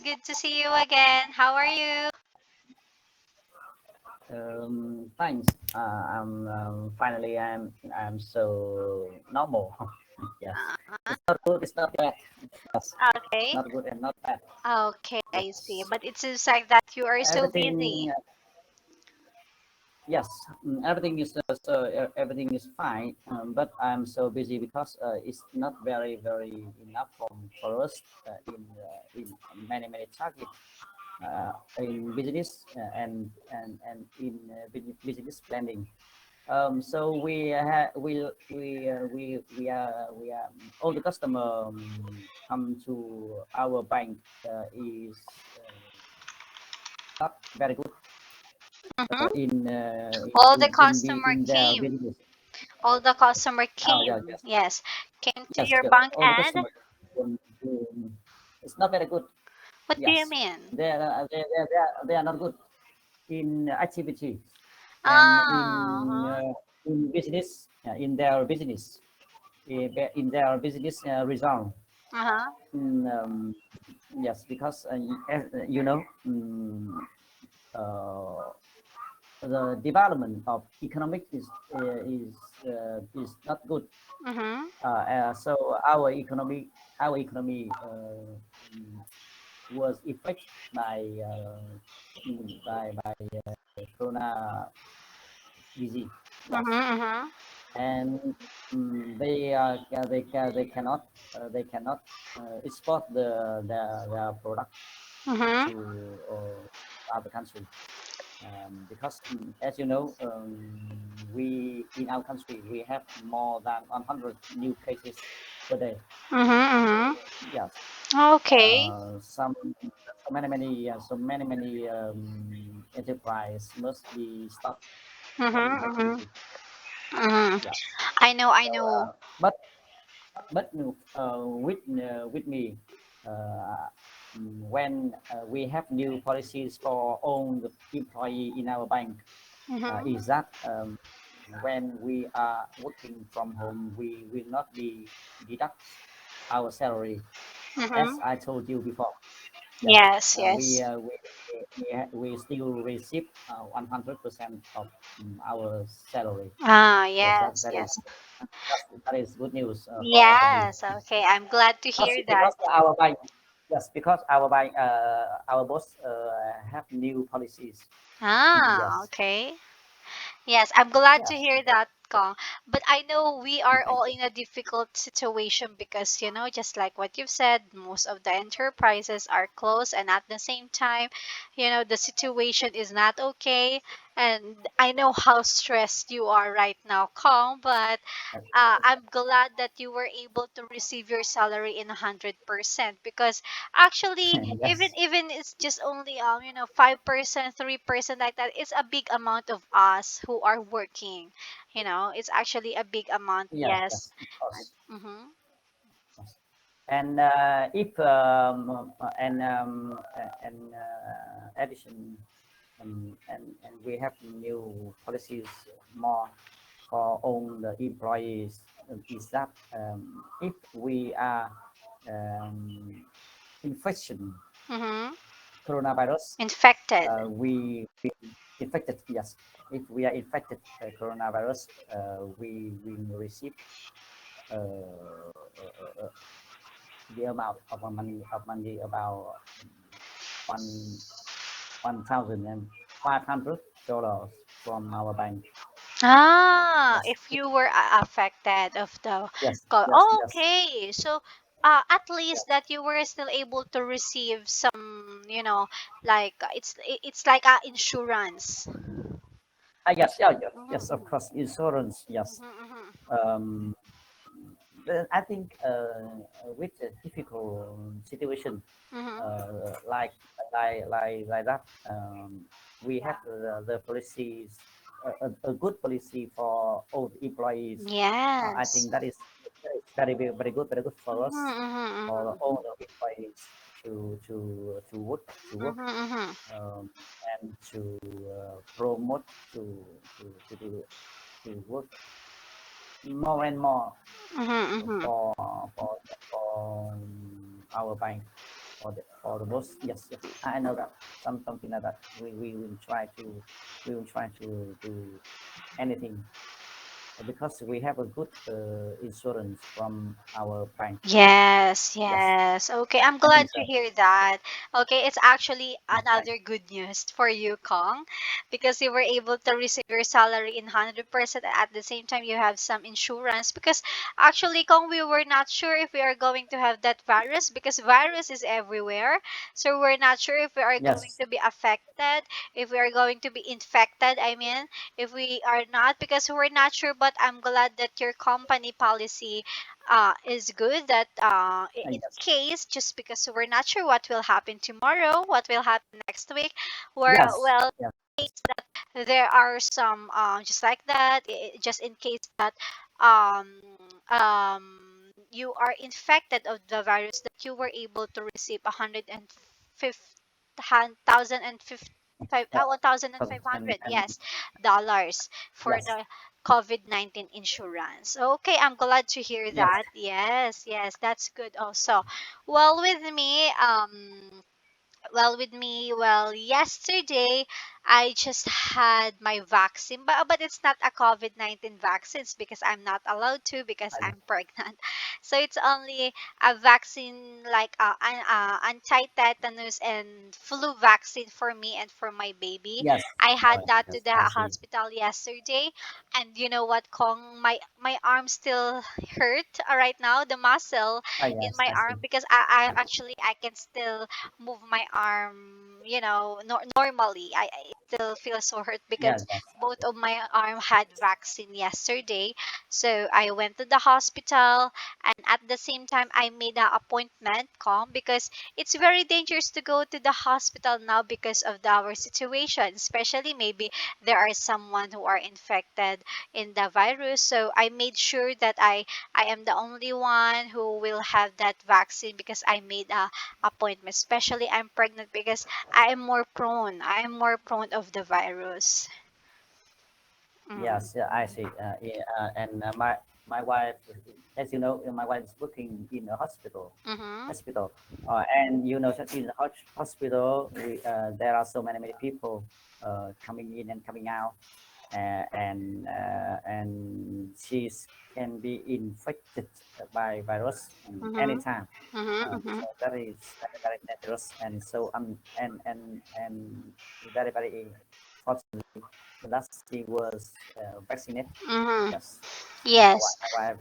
Good to see you again. How are you? Thanks. I'm so normal. Yes, it's not good. It's not bad. Yes, it's Okay. not good and not bad. Okay, I see. Yes, But it seems like that you are so everything. busy. Yes, everything is everything is fine. But I'm so busy because it's not very enough for us in many targets in business and in business planning. So we are all the customer come to our bank is not very good Mm-hmm. All the customer in their came. business. All the customer Oh yeah, came. yes, Yes. Came to yes, your yes. bank All the and customers. It's not very good. what do you Yes, mean? they are not good in activity and Uh-huh. in business in their business in their business result. Uh-huh. Mm, yes, because you know uh, the development of economic is not good. Mm-hmm. So our economy was affected by corona disease. Mm-hmm. Yes, Mm-hmm. and they cannot export their product Mm-hmm. to other country. Because as you know, we in our country we have more than 100 new cases per day. Mm-hmm. Yes, Okay. so many enterprise must be stopped Mm-hmm. in Mm-hmm. activity. Mm-hmm. Yes, I know, I so, know. but with me, when we have new policies for all the employee in our bank, Mm-hmm. is that when we are working from home, we will not be deduct our salary, as Mm-hmm. I told you before. Yes, Yes, yes. we still receive 100% of our salary. Ah, Yes, yes, yes. that is good news for me. Yes, okay. I'm glad to hear that. Because our bank, yes, because our bank, our boss have new policies. Ah, Yes, okay. Yes, I'm glad to yes. hear that, Kong. But I know we are Thank all you. in a difficult situation because, just like what you've said, most of the enterprises are closed, and at the same time, the situation is not okay. And I know how stressed you are right now, Kong, but Yes, I'm glad that you were able to receive your salary in 100% because actually even yes, even it's just only 5%, 3% like that, it's a big amount of us who are working. It's actually a big amount. yes, Yes. yes, of course. Mm-hmm. Yes. And if addition and we have new policies more for all the employees is that if we are um, infection Mm-hmm. coronavirus, Infected. we infected, yes, if we are infected coronavirus, we will receive uh, the amount of money about one $1,500 from our bank. Yes, If you were affected of the yes, yes, oh, yes, okay. So, at least yes. that you were still able to receive some, like it's like a insurance. Yes, yeah, yes, yes, of Mm-hmm. course, insurance, yes. Mm-hmm. Um, I think with a difficult situation Mm-hmm. like that, we have the policies, a good policy for all the employees. I Yes. think that is very good for Mm-hmm. us, for Mm-hmm. all the employees to work to work Mm-hmm. Mm-hmm. um, and to promote to do to work more and more Mm-hmm. Mm-hmm. for for our bank. for the most. Yes, yes, I know that. Something like that. We will try to do anything because we have a good insurance from our bank. Yes, Yes, yes. Okay, I'm I glad think to so. hear that. Okay, it's actually Yeah, thanks. another good news for you, Kong, because you were able to receive your salary in 100%. At the same time, you have some insurance. Because actually, Kong, we were not sure if we are going to have that virus because virus is everywhere. So we're not sure if we are going Yes, to be affected, if we are going to be infected. I mean, if we are not, because we're not sure. But I'm glad that your company policy is good that in yes, case just because we're not sure what will happen tomorrow, what will happen next week, where yes, well yes, there are some just like that just in case that um, you are infected of the virus that you were able to receive 1,500 and yes dollars for yes, the COVID-19 insurance. Okay, I'm glad to hear yes, that. Yes, yes, that's good also. Well, with me, yesterday I just had my vaccine, but it's not a COVID-19 vaccines because I'm not allowed to because I- I'm pregnant. So it's only a vaccine like anti-tetanus and flu vaccine for me and for my baby. yes. I Oh, had that to yes, the I see. hospital yesterday, and you know what, Kong, my arm still hurt right now, the muscle Oh, in yes, my I see. arm because I can still move my arm, normally. I still feel so hurt Yeah, because yes, I both see. of my arm had vaccine yesterday. So I went to the hospital, and at the same time I made an appointment, Calm, because it's very dangerous to go to the hospital now because of our situation, especially maybe there are someone who are infected in the virus. So I made sure that I am the only one who will have that vaccine because I made a appointment. Especially I'm pregnant because I am more prone. I am more prone of the virus. Mm. Yes, yeah, I see. Yeah, and my wife, as you know, my wife is working in a hospital. Mm-hmm. And you know that in the hospital, there are so many people coming in and coming out, and she can be infected by virus Mm-hmm. anytime. Mm-hmm. Mm-hmm. So that is very, very dangerous, and so and very, very fortunately that she was vaccinated. Mm-hmm. Yes, Yes,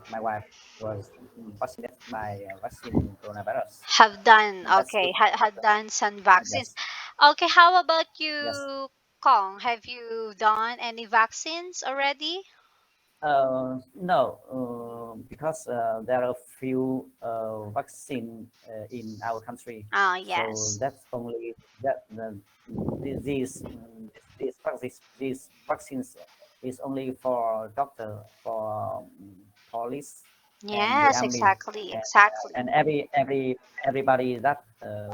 my wife was vaccinated by vaccine coronavirus. have done. That's good. Okay, had done some vaccines. Yes, Okay, how about yes. you, Kong? Have you done any vaccines already? No, because there are few vaccine in our country, Ah, so yes. that's only that these vaccines is only for doctor, for police, and the Yes, army, exactly, and exactly. everybody that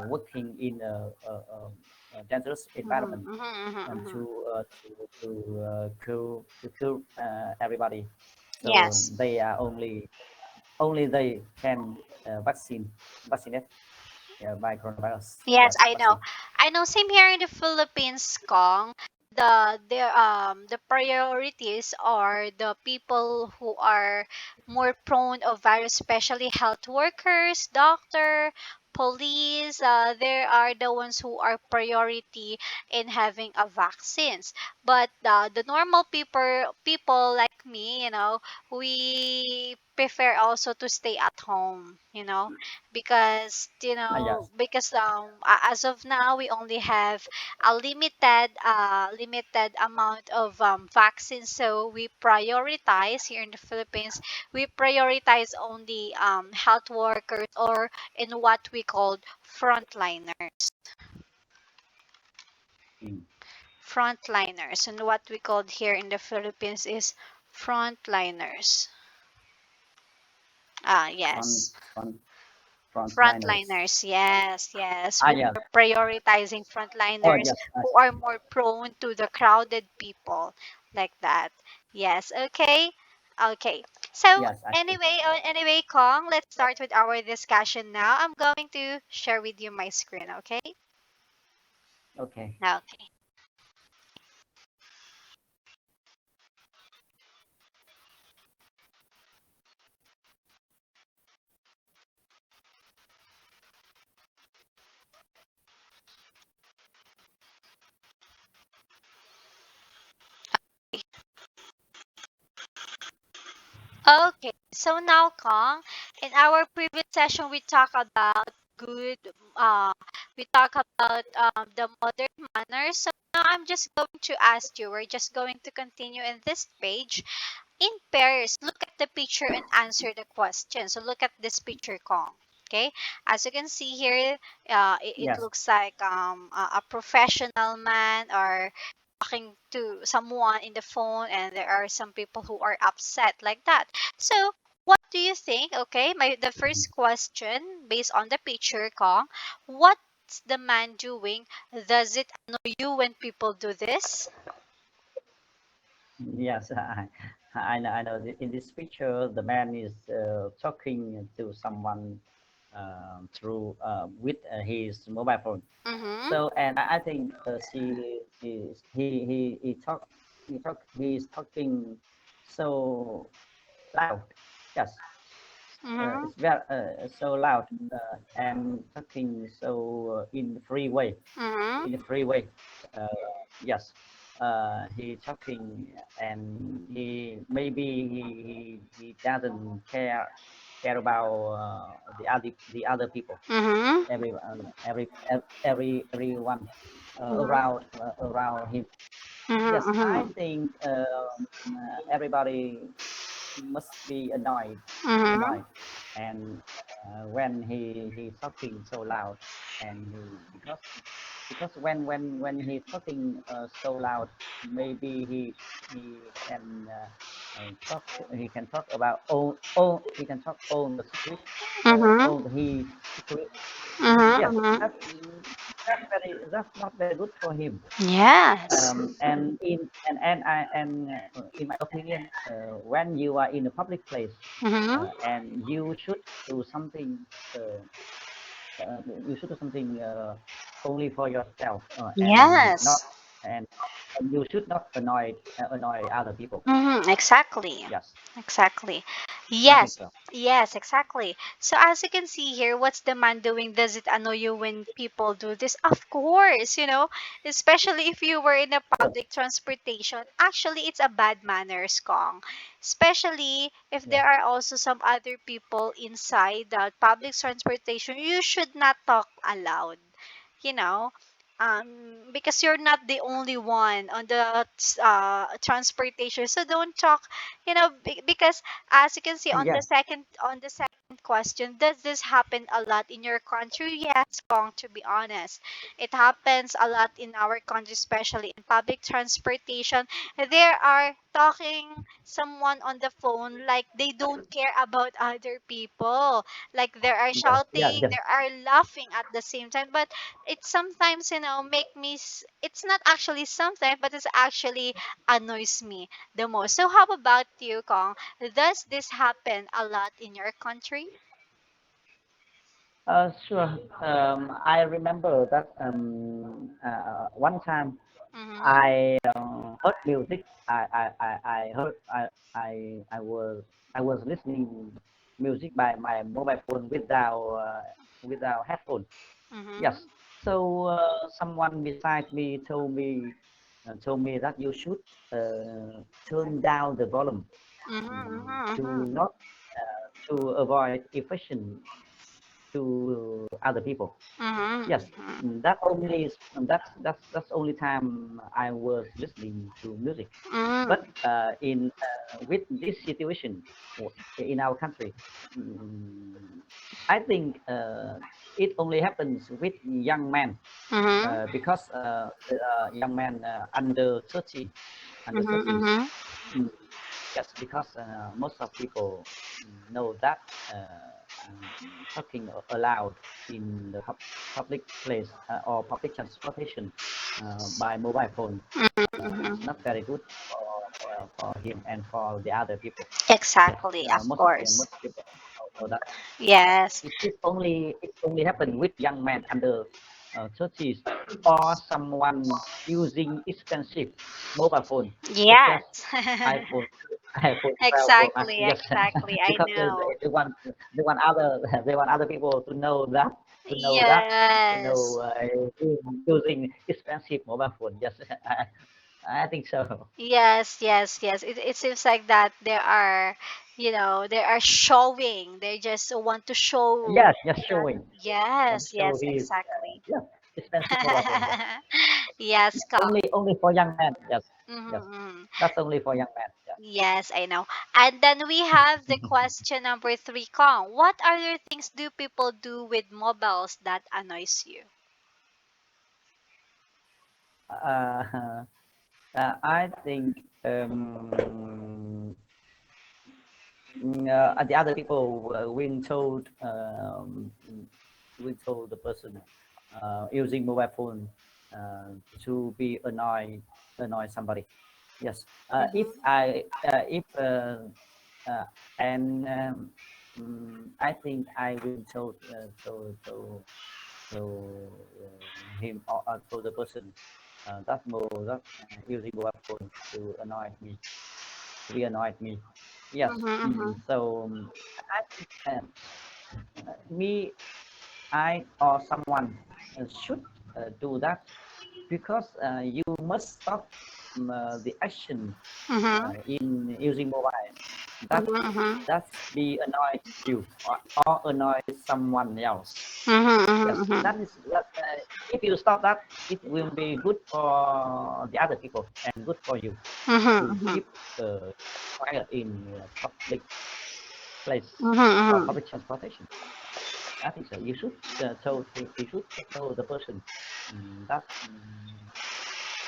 working in a dangerous Mm-hmm, environment mm-hmm, mm-hmm, and mm-hmm. to kill everybody. So Yes. they are only they can vaccinate by coronavirus. Yes, Yes, I know. vaccine. I know. Same here in the Philippines, Kong. The priorities are the people who are more prone of virus, especially health workers, doctor, police. There are the ones who are priority in having a vaccines. But the normal people like me, we prefer also to stay at home. Because Yes. as of now we only have a limited amount of vaccines, so we prioritize here in the Philippines. We prioritize only health workers, or in what we call frontliners. Mm. Frontliners, and what we called here in the Philippines is frontliners. Front Yes. front frontliners. Frontliners, yes, yes. Ah, We yes. are prioritizing Oh, frontliners yes. I who see. are more prone to the crowded people like that. Yes, okay. Okay. So Yes, I see. anyway, Kong, let's start with our discussion now. I'm going to share with you my screen, okay? Okay. Okay. Okay. So now, Kong, in our previous session, we talked about good. Uh, we talk about the modern manners. So now I'm just going to ask you. We're just going to continue in this page. In pairs, look at the picture and answer the question. So look at this picture, Kong. Okay, as you can see here, it Yes. looks like a professional man or talking to someone in the phone, and there are some people who are upset like that. So what do you think? Okay, the first question based on the picture, Kong, what's the man doing? Does it annoy you when people do this? Yes, I know. In this picture, the man is talking to someone through with his mobile phone. Mm-hmm. So, and I think he is talking so loud. Yes, Mm-hmm. it's very so loud and talking so in free way. Mm-hmm. In a free way. Uh, yes, he talking and he doesn't care about the other people, Mm-hmm. everyone Mhm, around him. mhm, Yes, I mhm, think everybody must be mhm, annoyed, and when he talking so loud, and he because when he's talking so loud, maybe he can talk about all he can talk all the secret, mhm, all his secret. mhm, Yes, mhm. that's not very good for him. Yes. And in my opinion, when you are in a public place, Mhm, and do something, uh, you should do something only for yourself, yes. and you should not annoy other people. Exactly. Yes, Exactly. I think Yes. so. Yes, exactly. So as you can see here, what's the man doing? Does it annoy you when people do this? Of course, especially if you were in a Sure. public transportation. Actually, it's a bad manners, Kong. Especially if Yes. there are also some other people inside the public transportation, you should not talk aloud. you know because you're not the only one on the transportation, so don't talk, because as you can see on the Yes. second question, does this happen a lot in your country? Yes, Kong, to be honest, it happens a lot in our country, especially in public transportation. There are talking someone on the phone like they don't care about other people, like they are Yes. Yeah. shouting, Yes. they are laughing at the same time. But it sometimes, make me it's not actually sometimes, but it's actually annoys me the most. So how about you, Kong? Does this happen a lot in your country? Sure. I remember that one time Mm-hmm. I heard music. I heard I was listening music by my mobile phone without headphone. Yes. Mm-hmm. So someone beside me told me that you should turn down the volume, Mm-hmm. to Mm-hmm. not to avoid affection to other people. Yes, Mm-hmm. that's only time I was listening to music. Mm-hmm. But in with this situation in our country, mm, I think it only happens with young men, Mm-hmm. because young men under Mm-hmm. 30. Mm-hmm. Mm, yes, because most of people know that talking aloud in the public place or public transportation by mobile phone is Mm-hmm. not very good for for him and for the other people. Yes, Exactly, of course. most people know that. Yes. It only happened with young men under 30s, or someone using expensive mobile phone such as Yes. iPhone iPhone 12 Pro Max. Exactly, Yes, exactly. I because know. they want other they want other people to know that to know that to Yes. know using expensive mobile phone. Yes, I think so. Yes, yes, yes. It seems like that there are, they are showing. They just want to show Yes, just that. showing. Want to Yes, show yes, his exactly. yeah expensive mobile phone. Yes, Yes, Kong. only for young men. Yes, yes, Mm-hmm. that's only for young men. Yes, I know. And then we have the question number three, Kong. What other things do people do with mobiles that annoys you? Yeah. I think the other people will told the person using mobile phone uh, to be annoy somebody. Yes. Mm-hmm. If uh, and I think I will him or to the person that using mobile phone to annoy me to be annoyed me. Yes. Mm-hmm, mm-hmm. So I think me, I or someone should do that because you must stop the action Mm-hmm. in using mobile. That Mm-hmm. that's be annoyed you or annoy someone else. Mm-hmm. Yes, Mm-hmm. that is that. If you stop that, it will be good for the other people and good for you to Mm-hmm. keep quiet in public place or Mm-hmm. public transportation. I think so. You should tell the person that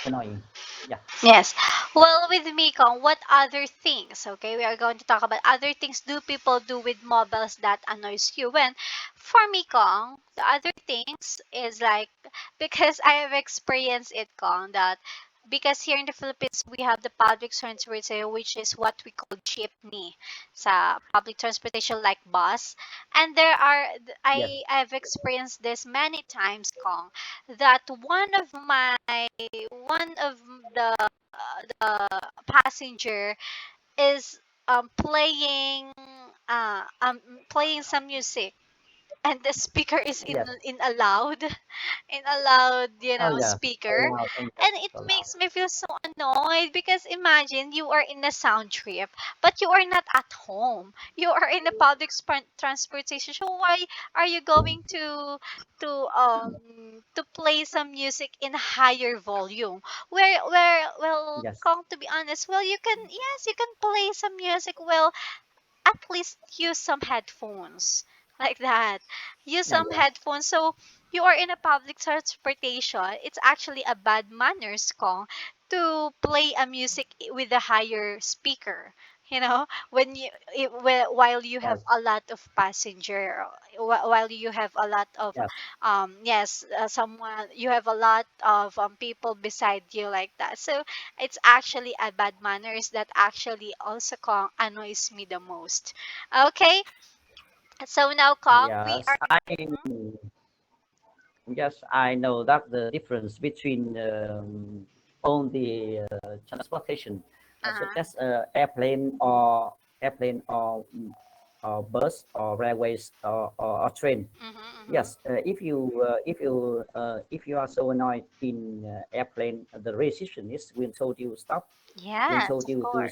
annoying. Yeah. Yes. Well, with Miko, what other things? Okay, we are going to talk about other things do people do with mobiles that annoys you. When for Miko, the other things is like because I have experienced it, Kong, that because here in the Philippines we have the public transportation, which is what we call jeepney, sa public transportation like bus, and there are Yes. I've experienced this many times, Kong, that one of the passenger is playing some music, and the speaker is Yes. in a loud in a loud, Oh yes. So speaker. loud. Oh yes. And it So loud. makes me feel so annoyed because imagine you are in a sound trip, but you are not at home. You are in a public transportation. So why are you going to to play some music in higher volume? Well, Yes. Kong, to be honest, well, you can play some music. Well, at least use some headphones like that. Use Yeah. some Yeah. headphones. So you are in a public transportation. It's actually a bad manners, Kong, to play a music with a higher speaker. When while you have Yes. a lot of passenger, while you have a lot of Yes. yes, someone you have a lot of people beside you like that. So it's actually a bad manners that actually also Kong annoys me the most. Okay, so now Kong, we Yes. are. I Mhm. Yes, I know that the difference between all the transportation, such Uh-huh. as airplane or bus or railways or train. Mm-hmm, Yes, if you are so annoyed in airplane, the receptionist will told you stop, will yes, told of you course. to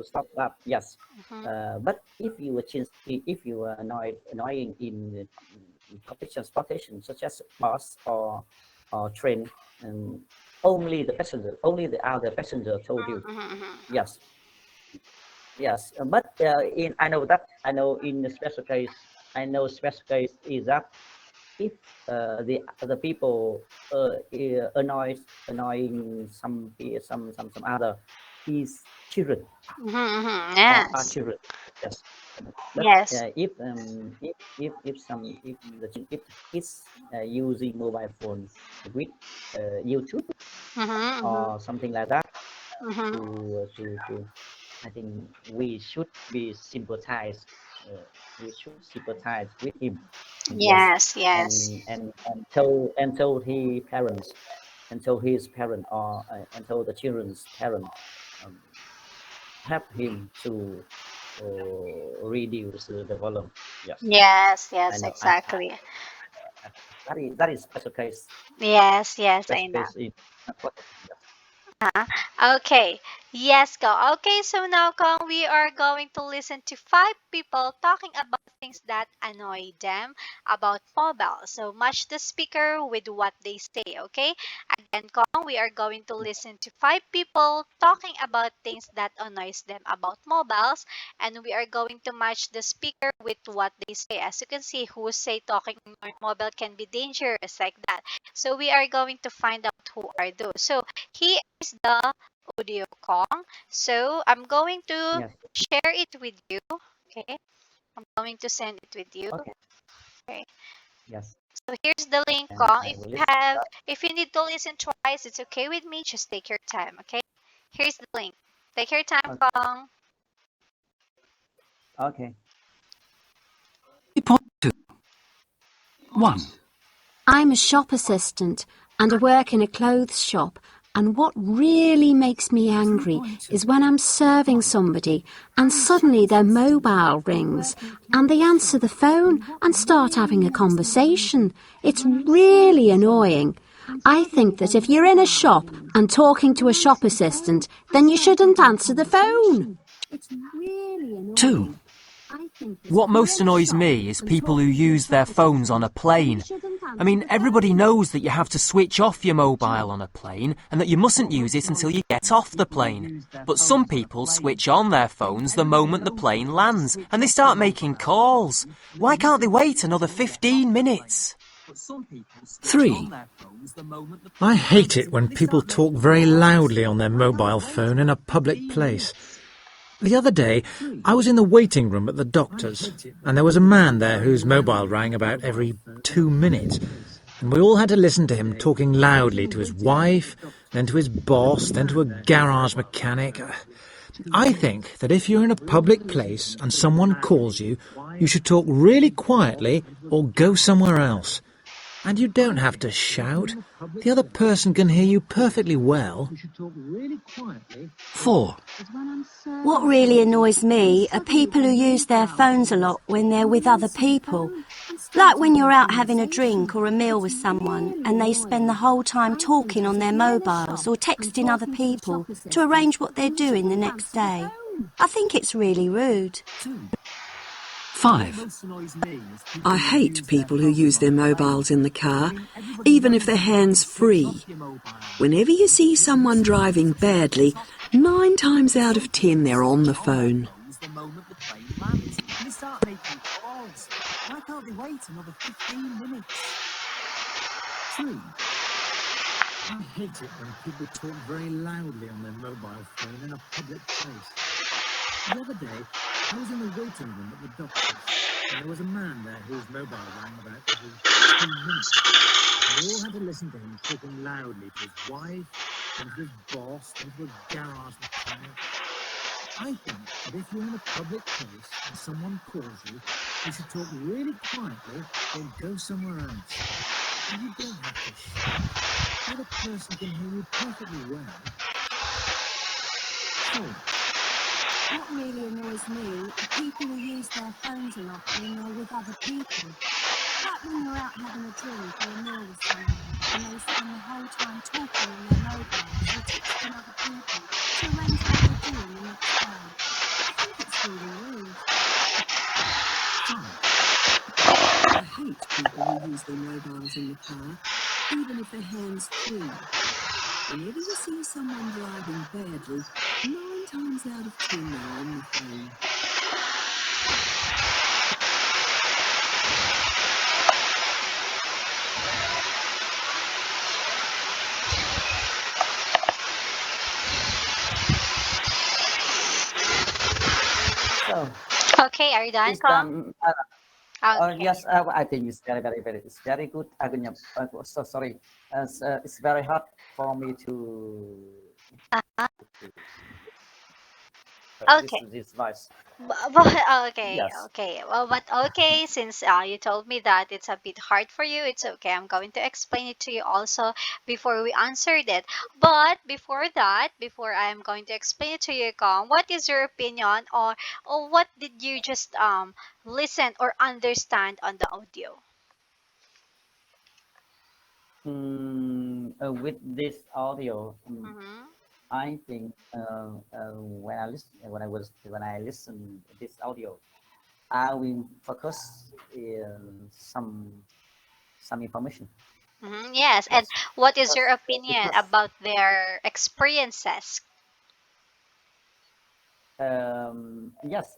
stop that. Yes, Mm-hmm. but if you are annoying in public transportation, such as bus or train, and only the other passenger told you. Mm-hmm, mm-hmm. Yes, yes, but I know in the special case, I know special case is that if the people annoying some other is children Mm-hmm, mm-hmm. or are Yes, children. Yes, but yes. if the kids using mobile phone with YouTube Mm-hmm, mm-hmm. or something like that, Mm-hmm. to I think we should be sympathize. We should sympathize with him. Yes, Yes, yes. and told his parents, and told his parent or and told the children's parent, um, help him to reduce the volume. Yes, Yes, I yes, know. exactly. That is special case. Yes, yes, I Special know. case in yes. Okay. Yes, go. Okay, so now, Kong, we are going to listen to five people talking about things that annoy them about mobile. So match the speaker with what they say, okay? Again, Kong, we are going to listen to five people talking about things that annoys them about mobiles, and we are going to match the speaker with what they say. As you can see, who say talking on mobile can be dangerous like that. So we are going to find out who are those. So he is the audio Kong. So I'm going to Yes. share it with you. Okay. I'm going to send it with you. Okay. Okay. Yes. So here's the link, And Kong. I If will you listen to have, that. if you need to listen twice, it's okay with me. Just take your time. Okay. Here's the link. Take your time, Okay. Kong. Okay. Point 2. 1. I'm a shop assistant and I work in a clothes shop, and what really makes me angry is when I'm serving somebody and suddenly their mobile rings and they answer the phone and start having a conversation. It's really annoying. I think that if you're in a shop and talking to a shop assistant, then you shouldn't answer the phone. It's really annoying. 2. What most annoys me is people who use their phones on a plane. I mean, everybody knows that you have to switch off your mobile on a plane and that you mustn't use it until you get off the plane. But some people switch on their phones the moment the plane lands and they start making calls. Why can't they wait another 15 minutes? 3. I hate it when people talk very loudly on their mobile phone in a public place. The other day, I was in the waiting room at the doctor's, and there was a man there whose mobile rang about every 2 minutes, and we all had to listen to him talking loudly to his wife, then to his boss, then to a garage mechanic. I think that if you're in a public place and someone calls you, you should talk really quietly or go somewhere else. And you don't have to shout. The other person can hear you perfectly well. 4. What really annoys me are people who use their phones a lot when they're with other people. Like when you're out having a drink or a meal with someone and they spend the whole time talking on their mobiles or texting other people to arrange what they're doing the next day. I think it's really rude. 5. I hate people who use their mobiles in the car, even if they're hands-free. Whenever you see someone driving badly, 9 times out of 10 they're on the phone. Why can't they wait another 15 minutes? 3. I hate it when people talk very loudly on their mobile phone in a public place. The other day, I was in the waiting room at the doctor's, and there was a man there whose mobile rang about every 2 minutes. We all had to listen to him talking loudly to his wife, and to his boss, and to a garage mechanic. I think that if you're in a public place and someone calls you, you should talk really quietly or go somewhere else. And you don't have to shout. The other person can hear you perfectly well. 4. What really annoys me are people who use their phones a lot when they're with other people. Like when you're out having a drink or a meal with someone and they spend the whole time talking on their mobiles or texting other people to arrange what they're doing the next day. I think it's really rude. 5. I hate people who use their mobiles in the car, even if they're hands-free. Whenever you see someone driving badly, 9 times out of 10 they're on the phone. So Okay, are you done, it's Kong? Okay. yes, I think it's it's very good. So sorry. It's very hard for me Uh-huh. to Okay. this voice. Okay, Yes. okay. Well, but okay, since you told me that it's a bit hard for you, it's okay. I'm going to explain it to you also before we answered it. But before that, before I'm going to explain it to you, Kong, what is your opinion, or what did you just listen or understand on the audio? With this audio, Mm-hmm. I think when I listen this audio, I will focus in some information. Mm-hmm. Yes, and Yes, what is your because opinion about their experiences? yes,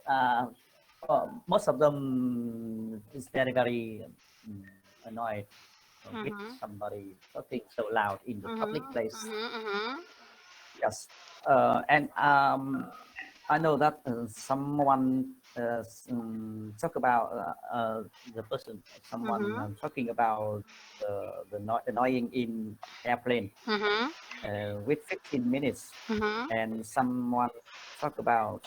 most of them is very um, annoyed with Mm-hmm. somebody talking so loud in the public Mm-hmm. place. Mm-hmm. Yes, and I know that someone talk about the person, someone Mm-hmm. talking about annoying in airplane Mm-hmm. with 15 minutes, Mm-hmm. and someone talks about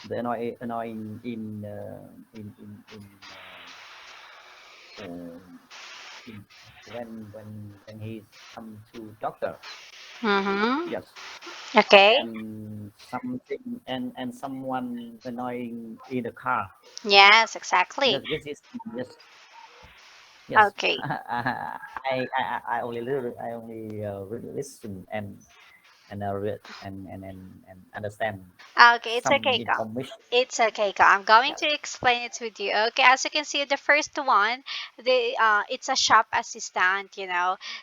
the annoying uh, in when he's come to doctor. Mm-hmm. Yes, Okay. and something and someone annoying in the car. Yes, exactly. This is yes, yes. Okay. I only really listen and read and understand Okay, it's some okay, Kang. information. It's okay, Kang. I'm going Yes, to explain it with you. Okay, as you can see, the first one, it's a shop assistant.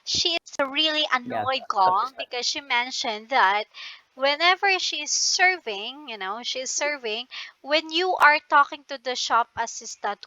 She is really yes, annoyed, Kong, subscribe. because she mentioned that whenever she's serving, she's serving. When you are talking to the shop assistant,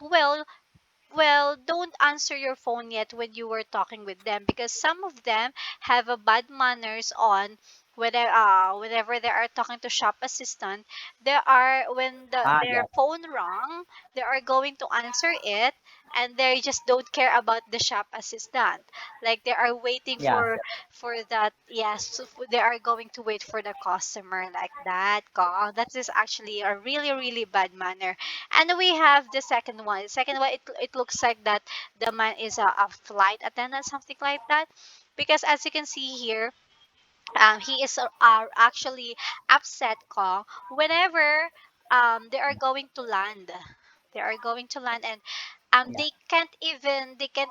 well, don't answer your phone yet when you were talking with them, because some of them have a bad manners on whenever they are talking to shop assistant. They are when their Yes, phone rang, they are going to answer it, and they just don't care about the shop assistant. Like they are waiting yes, for that. Yes, so they are going to wait for the customer like that. That is actually a really really bad manner. And we have the second one. The second one, it looks like that the man is a flight attendant, something like that. Because as you can see here, he is actually upset, Kong, whenever they are going to land. They are going to land, and yes, they can't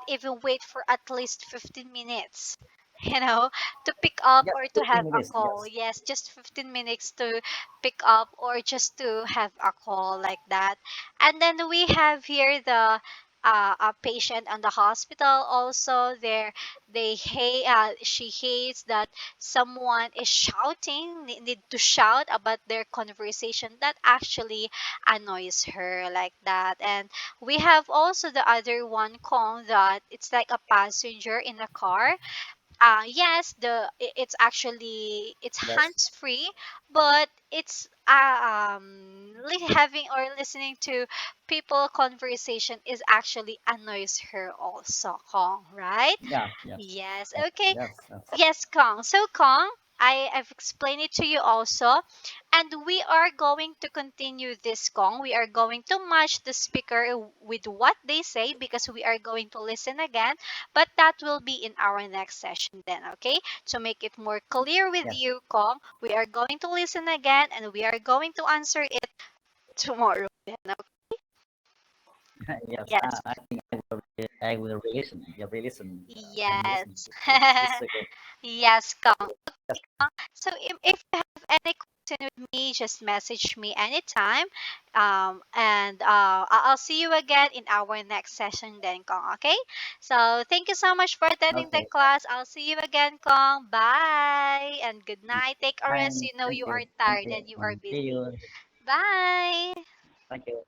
even wait for at least 15 minutes. You know, to pick up yes. or to have 15 a minutes. call. Yes, Yes, just 15 minutes to pick up or just to have a call like that. And then we have here the a patient on the hospital also there. She hates that someone is shouting, need to shout about their conversation. That actually annoys her like that. And we have also the other one, Kong, that it's like a passenger in a car. Yes, it's actually it's yes, hands free, but it's having or listening to people conversation is actually annoys her also, Kong, right? yeah, yes, Yes, okay. yes, yes. Yes, Kong. So, Kong, I've explained it to you also. And we are going to continue this, Kong. We are going to match the speaker with what they say because we are going to listen again. But that will be in our next session then, okay? To make it more clear with Yes, you, Kong, we are going to listen again and we are going to answer it tomorrow then, okay? yes. Yes. I think I will re-listen. Yeah, re-listen and listen Yes. to this again. Yes, Kong. Yes, So if you have any question with me, just message me anytime. And I'll see you again in our next session then, Kong. Okay? So thank you so much for attending the okay. class. I'll see you again, Kong. Bye and good night. Take a rest. You know Thank you are you, thank tired you, and you are see busy. you. Bye. Thank you.